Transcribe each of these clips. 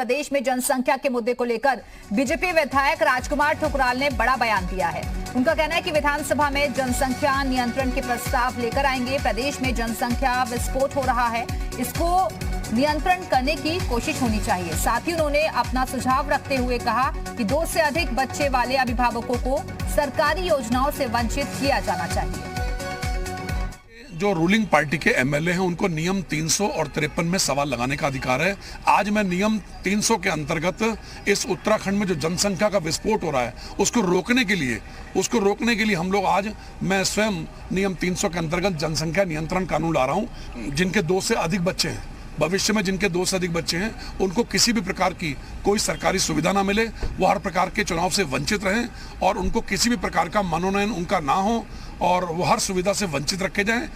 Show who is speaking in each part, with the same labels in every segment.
Speaker 1: प्रदेश में जनसंख्या के मुद्दे को लेकर बीजेपी विधायक राजकुमार ठुकराल ने बड़ा बयान दिया है। उनका कहना है कि विधानसभा में जनसंख्या नियंत्रण के प्रस्ताव लेकर आएंगे। प्रदेश में जनसंख्या विस्फोट हो रहा है, इसको नियंत्रण करने की कोशिश होनी चाहिए। साथ ही उन्होंने अपना सुझाव रखते हुए कहा कि 2 से अधिक बच्चे वाले अभिभावकों को सरकारी योजनाओं से वंचित किया जाना चाहिए।
Speaker 2: जो रूलिंग पार्टी के एमएलए हैं उनको नियम 300 और 53 में सवाल लगाने का अधिकार है। आज मैं नियम 300 के अंतर्गत इस उत्तराखंड में जो जनसंख्या का विस्फोट हो रहा है उसको रोकने के लिए हम लोग आज मैं स्वयं नियम 300 के अंतर्गत जनसंख्या नियंत्रण कानून ला रहा हूं। जिनके 2 से अधिक बच्चे हैं, भविष्य में जिनके 2 से अधिक बच्चे हैं, उनको किसी भी प्रकार की कोई सरकारी सुविधा ना मिले, वो हर प्रकार के चुनाव से वंचित रहें और उनको किसी भी प्रकार का मनोनयन उनका ना हो और वो हर सुविधा से वंचित रखे जाएं।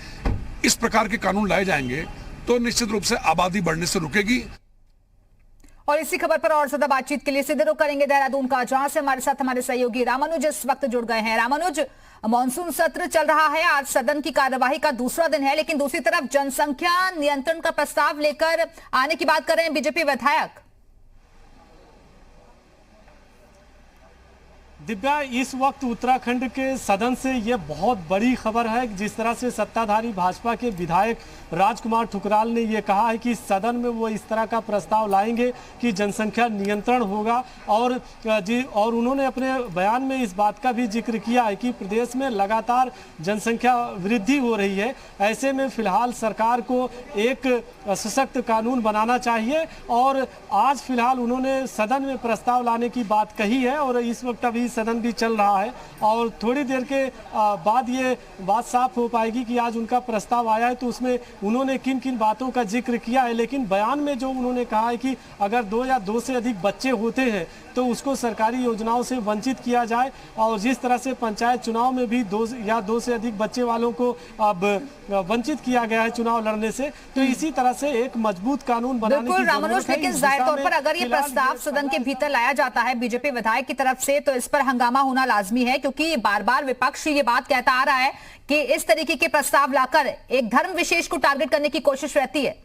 Speaker 2: इस प्रकार के कानून लाए जाएंगे तो निश्चित रूप से आबादी बढ़ने से रुकेगी।
Speaker 1: और इसी खबर पर और ज्यादा बातचीत के लिए सीधे रुख करेंगे देहरादून का, जहां से हमारे साथ हमारे सहयोगी रामानुज इस वक्त जुड़ गए हैं। रामानुज, मॉनसून सत्र चल रहा है, आज सदन की कार्यवाही का दूसरा दिन है, लेकिन दूसरी तरफ जनसंख्या नियंत्रण का प्रस्ताव लेकर आने की बात कर रहे हैं बीजेपी विधायक।
Speaker 3: दिव्या, इस वक्त उत्तराखंड के सदन से यह बहुत बड़ी खबर है। जिस तरह से सत्ताधारी भाजपा के विधायक राजकुमार ठुकराल ने यह कहा है कि सदन में वो इस तरह का प्रस्ताव लाएंगे कि जनसंख्या नियंत्रण होगा और उन्होंने अपने बयान में इस बात का भी जिक्र किया है कि प्रदेश में लगातार जनसंख्या वृद्धि हो रही है। ऐसे में फिलहाल सरकार को एक सशक्त कानून बनाना चाहिए और आज फिलहाल उन्होंने सदन में प्रस्ताव लाने की बात कही है और इस वक्त अभी सदन भी चल रहा है और थोड़ी देर के बाद ये बात साफ हो पाएगी कि आज उनका प्रस्ताव आया है तो उसमें उन्होंने किन किन बातों का जिक्र किया है। लेकिन बयान में जो उन्होंने कहा है कि अगर 2 या 2 से अधिक बच्चे होते हैं तो उसको सरकारी योजनाओं से वंचित किया जाए और जिस तरह से पंचायत चुनाव में भी 2 या 2 से अधिक बच्चे वालों को अब वंचित किया गया है चुनाव लड़ने से, तो इसी तरह से एक मजबूत कानून बनाने की जरूरत है।
Speaker 1: लेकिन जाहिर तौर पर अगर ये प्रस्ताव सदन के भीतर लाया जाता है बीजेपी विधायक की तरफ से तो इस पर हंगामा होना लाजमी है, क्योंकि बार बार विपक्ष ये बात कहता आ रहा है कि इस तरीके के प्रस्ताव लाकर एक धर्म विशेष को टारगेट करने की कोशिश रहती है।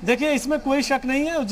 Speaker 3: देखिए, इसमें कोई शक नहीं है।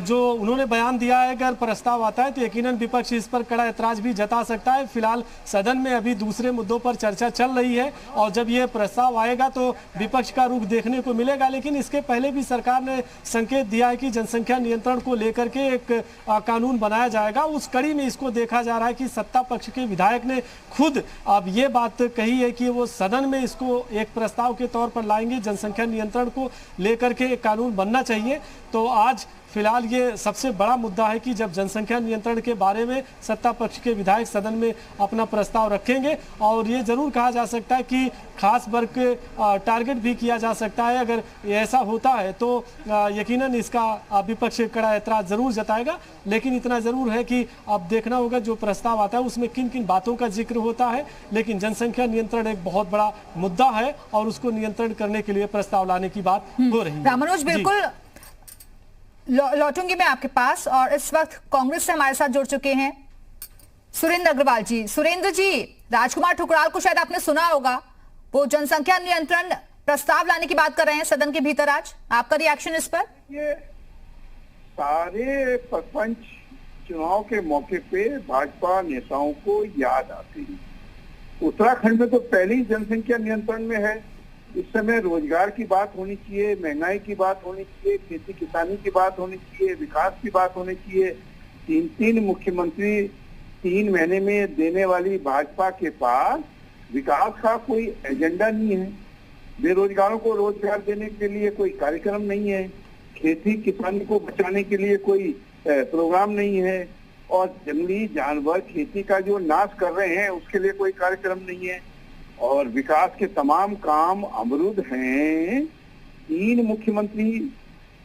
Speaker 3: जो उन्होंने बयान दिया है, अगर प्रस्ताव आता है तो यकीनन विपक्ष इस पर कड़ा ऐतराज भी जता सकता है। फिलहाल सदन में अभी दूसरे मुद्दों पर चर्चा चल रही है और जब ये प्रस्ताव आएगा तो विपक्ष का रुख देखने को मिलेगा। लेकिन इसके पहले भी सरकार ने संकेत दिया है कि जनसंख्या नियंत्रण को लेकर के एक कानून बनाया जाएगा। उस कड़ी में इसको देखा जा रहा है कि सत्ता पक्ष के विधायक ने खुद अब ये बात कही है कि वो सदन में इसको एक प्रस्ताव के तौर पर लाएंगे, जनसंख्या नियंत्रण को लेकर के एक कानून बनना चाहिए। तो आज फिलहाल ये सबसे बड़ा मुद्दा है कि जब जनसंख्या नियंत्रण के बारे में सत्ता पक्ष के विधायक सदन में अपना प्रस्ताव रखेंगे और ये जरूर कहा जा सकता है कि खास वर्ग के टारगेट भी किया जा सकता है। अगर ऐसा होता है तो यकीनन इसका विपक्ष कड़ा ऐतराज जरूर जताएगा। लेकिन इतना जरूर है कि अब देखना होगा जो प्रस्ताव आता है उसमें किन किन बातों का जिक्र होता है। लेकिन जनसंख्या नियंत्रण एक बहुत बड़ा मुद्दा है और उसको नियंत्रण करने के लिए प्रस्ताव लाने की बात हो रही है।
Speaker 1: रामानुज, बिल्कुल लौटूंगी मैं आपके पास और इस वक्त कांग्रेस से हमारे साथ जुड़ चुके हैं सुरेंद्र अग्रवाल जी। सुरेंद्र जी, राजकुमार ठुकराल को शायद आपने सुना होगा, वो जनसंख्या नियंत्रण प्रस्ताव लाने की बात कर रहे हैं सदन के भीतर। आज आपका रिएक्शन इस पर?
Speaker 4: ये सारे सरपंच चुनाव के मौके पे भाजपा नेताओं को याद आते हैं। उत्तराखंड में तो पहले ही जनसंख्या नियंत्रण में है। इस समय रोजगार की बात होनी चाहिए, महंगाई की बात होनी चाहिए, खेती किसानी की बात होनी चाहिए, विकास की बात होनी चाहिए। 3 मुख्यमंत्री 3 महीने में देने वाली भाजपा के पास विकास का कोई एजेंडा नहीं है। बेरोजगारों को रोजगार देने के लिए कोई कार्यक्रम नहीं है, खेती किसानी को बचाने के लिए कोई प्रोग्राम नहीं है और जंगली जानवर खेती का जो नाश कर रहे हैं उसके लिए कोई कार्यक्रम नहीं है और विकास के तमाम काम अमरूद हैं। 3 मुख्यमंत्री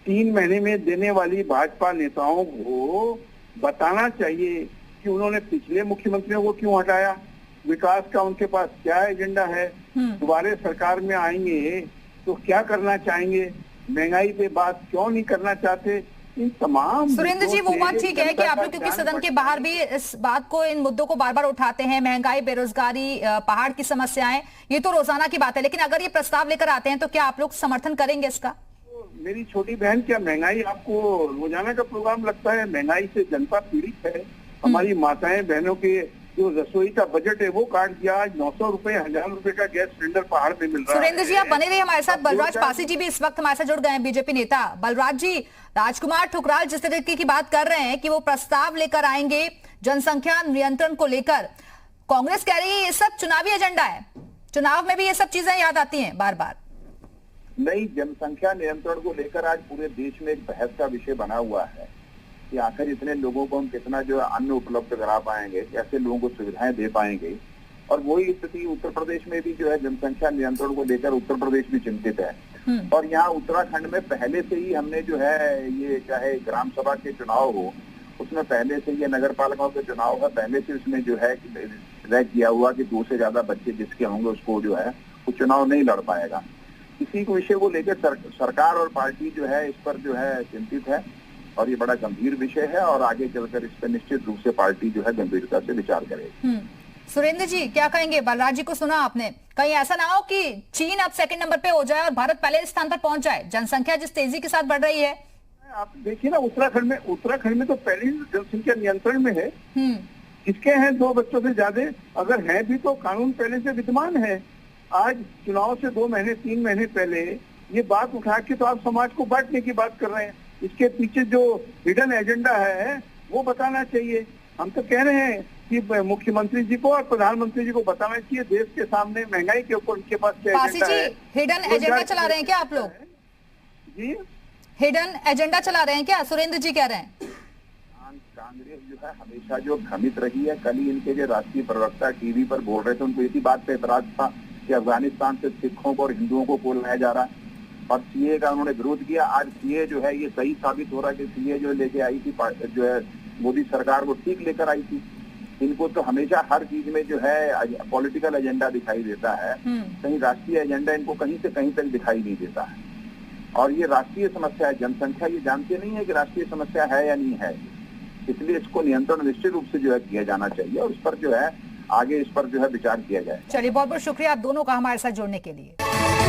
Speaker 4: 3 महीने में देने वाली भाजपा नेताओं को बताना चाहिए कि उन्होंने पिछले मुख्यमंत्रियों को क्यों हटाया, विकास का उनके पास क्या एजेंडा है, दोबारा सरकार में आएंगे तो क्या करना चाहेंगे, महंगाई पे बात क्यों नहीं करना चाहते। इन तमाम
Speaker 1: सुरेंद्र जी, वो बात ठीक है कि आप लोग क्योंकि सदन के बाहर भी इस बात को, इन मुद्दों को बार बार उठाते हैं, महंगाई, बेरोजगारी, पहाड़ की समस्याएं, ये तो रोजाना की बात है। लेकिन अगर ये प्रस्ताव लेकर आते हैं तो क्या आप लोग समर्थन करेंगे इसका?
Speaker 4: मेरी छोटी बहन, क्या महंगाई आपको रोजाना का प्रोग्राम लगता है? महंगाई से जनता पीड़ित है। हमारी माताएं बहनों के जो रसोई का बजट है वो काट दिया। आज 900 रुपए, 1000 रुपए का गैस सिलेंडर पहाड़ पे मिल रहा है।
Speaker 1: सुरेंद्र जी, आप बने रहिए हमारे साथ। बलराज पासी जी भी इस वक्त हमारे साथ जुड़ गए हैं, बीजेपी नेता। बलराज जी, राजकुमार ठुकराल जिस तरीके की बात कर रहे हैं कि वो प्रस्ताव लेकर आएंगे जनसंख्या नियंत्रण को लेकर, कांग्रेस कह रही है ये सब चुनावी एजेंडा है, चुनाव में भी ये सब चीजें याद आती हैं बार बार।
Speaker 5: नहीं, जनसंख्या नियंत्रण को लेकर आज पूरे देश में एक बहस का विषय बना हुआ है कि आखिर इतने लोगों को हम कितना जो अन्न उपलब्ध करा पाएंगे, कैसे लोगों को सुविधाएं दे पाएंगे। और वही स्थिति उत्तर प्रदेश में भी जो है जनसंख्या नियंत्रण को लेकर उत्तर प्रदेश भी चिंतित है। और यहाँ उत्तराखंड में पहले से ही हमने जो है ये चाहे ग्राम सभा के चुनाव हो, उसमें पहले से ये नगर पालिकाओं के चुनाव है, पहले से उसमें जो है तय किया हुआ कि 2 से ज्यादा बच्चे जिसके होंगे उसको जो है वो चुनाव नहीं लड़ पाएगा। इसी विषय को लेकर सरकार और पार्टी जो है इस पर जो है चिंतित है और ये बड़ा गंभीर विषय है और आगे चलकर इस पर निश्चित रूप से पार्टी जो है गंभीरता से विचार करेगी।
Speaker 1: सुरेंद्र जी क्या कहेंगे? बलराज जी को सुना आपने, कहीं ऐसा ना हो कि चीन अब सेकंड नंबर पे हो जाए और भारत पहले स्थान पर पहुंच जाए, जनसंख्या जिस तेजी के साथ बढ़ रही है।
Speaker 4: आप देखिए ना, उत्तराखंड में तो पहले जनसंख्या नियंत्रण में है। जिसके हैं 2 बच्चों से ज्यादा, अगर है भी तो कानून पहले से विद्यमान है। आज चुनाव से 2 महीने 3 महीने पहले ये बात उठा के तो आप समाज को बांटने की बात कर रहे हैं। इसके पीछे जो हिडन एजेंडा है वो बताना चाहिए। हम तो कह रहे हैं कि मुख्यमंत्री जी को और प्रधानमंत्री जी को बताना चाहिए देश के सामने महंगाई के ऊपर उनके पास क्या एजेंडा है।
Speaker 1: हिडन एजेंडा चला रहे हैं क्या आप लोग?
Speaker 4: जी,
Speaker 1: हिडन एजेंडा चला रहे हैं क्या? सुरेंद्र जी कह रहे हैं
Speaker 5: कांग्रेस जो है हमेशा जो भ्रमित रही है। कल ही इनके जो राष्ट्रीय प्रवक्ता टीवी पर बोल रहे थे, उनको इसी बात पे एतराज था कि अफगानिस्तान से सिखों को और हिंदुओं को बोलाया जा रहा है और सीए का उन्होंने विरोध किया। आज सीए जो है ये सही साबित हो रहा है कि सीए जो लेके आई थी जो है मोदी सरकार वो ठीक लेकर आई थी। इनको तो हमेशा हर चीज में जो है पॉलिटिकल एजेंडा दिखाई देता है, कहीं राष्ट्रीय एजेंडा इनको कहीं से कहीं तक दिखाई नहीं देता है। और ये राष्ट्रीय समस्या है, जनसंख्या ये जानते नहीं है कि राष्ट्रीय समस्या है या नहीं है, इसलिए इसको नियंत्रण निश्चित रूप से जो है किया जाना चाहिए और इस पर जो है आगे इस पर जो है विचार किया जाए।
Speaker 1: चलिए, बहुत बहुत शुक्रिया आप दोनों का हमारे साथ जुड़ने के लिए।